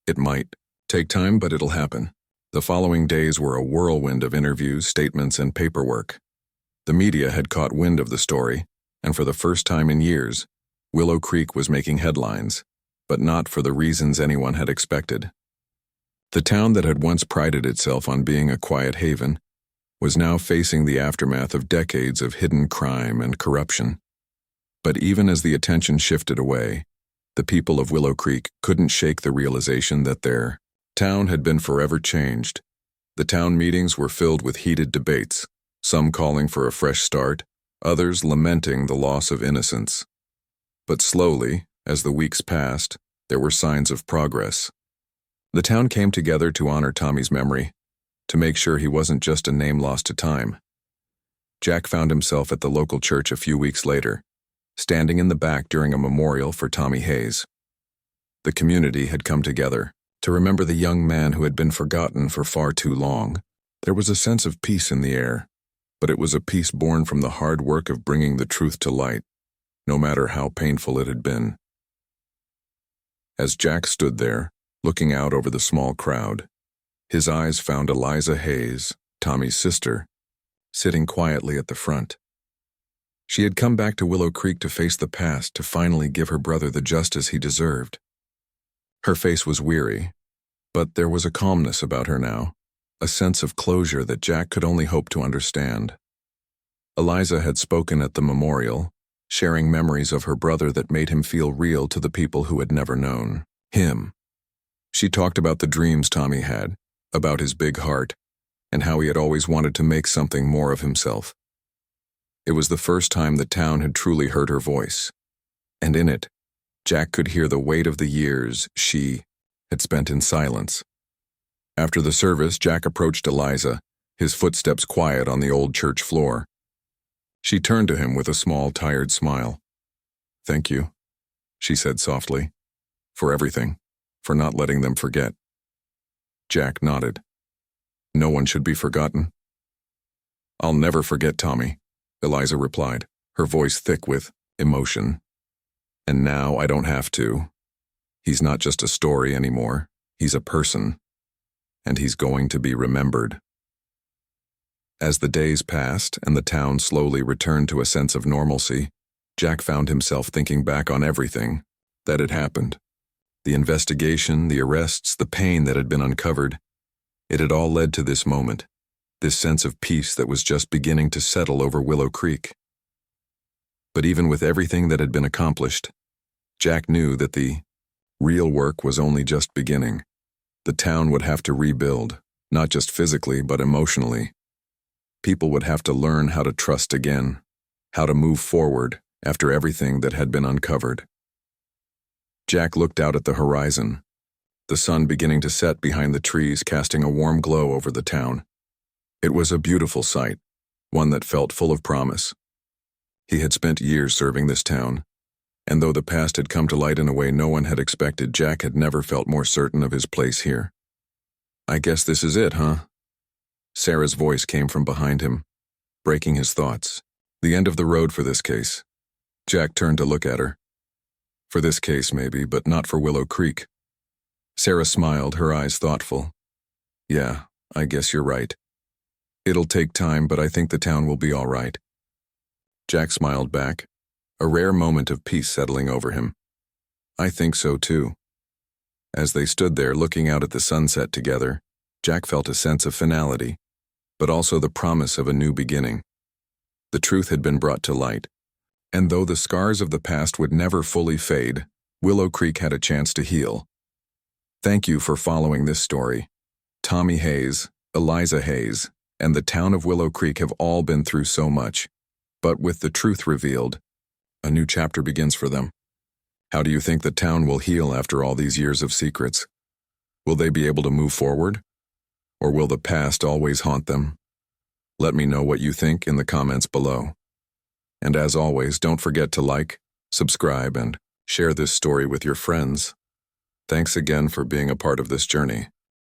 It might take time, but it'll happen." The following days were a whirlwind of interviews, statements, and paperwork. The media had caught wind of the story, and for the first time in years, Willow Creek was making headlines, but not for the reasons anyone had expected. The town that had once prided itself on being a quiet haven was now facing the aftermath of decades of hidden crime and corruption. But even as the attention shifted away, the people of Willow Creek couldn't shake the realization that their town had been forever changed. The town meetings were filled with heated debates, some calling for a fresh start, others lamenting the loss of innocence. But slowly, as the weeks passed, there were signs of progress. The town came together to honor Tommy's memory, to make sure he wasn't just a name lost to time. Jack found himself at the local church a few weeks later, standing in the back during a memorial for Tommy Hayes. The community had come together to remember the young man who had been forgotten for far too long. There was a sense of peace in the air, but it was a peace born from the hard work of bringing the truth to light, no matter how painful it had been. As Jack stood there, looking out over the small crowd, his eyes found Eliza Hayes, Tommy's sister, sitting quietly at the front. She had come back to Willow Creek to face the past, to finally give her brother the justice he deserved. Her face was weary, but there was a calmness about her now, a sense of closure that Jack could only hope to understand. Eliza had spoken at the memorial, sharing memories of her brother that made him feel real to the people who had never known him. She talked about the dreams Tommy had, about his big heart, and how he had always wanted to make something more of himself. It was the first time the town had truly heard her voice, and in it, Jack could hear the weight of the years she had spent in silence. After the service, Jack approached Eliza, his footsteps quiet on the old church floor. She turned to him with a small, tired smile. "Thank you," she said softly, "for everything, for not letting them forget." Jack nodded. "No one should be forgotten." "I'll never forget Tommy," Eliza replied, her voice thick with emotion. "And now I don't have to. He's not just a story anymore. He's a person. And he's going to be remembered." As the days passed and the town slowly returned to a sense of normalcy, Jack found himself thinking back on everything that had happened. The investigation, the arrests, the pain that had been uncovered. It had all led to this moment, this sense of peace that was just beginning to settle over Willow Creek. But even with everything that had been accomplished, Jack knew that the real work was only just beginning. The town would have to rebuild, not just physically, but emotionally. People would have to learn how to trust again, how to move forward after everything that had been uncovered. Jack looked out at the horizon, the sun beginning to set behind the trees, casting a warm glow over the town. It was a beautiful sight, one that felt full of promise. He had spent years serving this town, and though the past had come to light in a way no one had expected, Jack had never felt more certain of his place here. "I guess this is it, huh?" Sarah's voice came from behind him, breaking his thoughts. "The end of the road for this case." Jack turned to look at her. "For this case, maybe, but not for Willow Creek." Sarah smiled, her eyes thoughtful. "Yeah, I guess you're right. It'll take time, but I think the town will be all right." Jack smiled back, a rare moment of peace settling over him. "I think so too." As they stood there looking out at the sunset together, Jack felt a sense of finality, but also the promise of a new beginning. The truth had been brought to light, and though the scars of the past would never fully fade, Willow Creek had a chance to heal. Thank you for following this story. Tommy Hayes, Eliza Hayes, and the town of Willow Creek have all been through so much, but with the truth revealed, a new chapter begins for them. How do you think the town will heal after all these years of secrets? Will they be able to move forward? Or will the past always haunt them? Let me know what you think in the comments below. And as always, don't forget to like, subscribe, and share this story with your friends. Thanks again for being a part of this journey.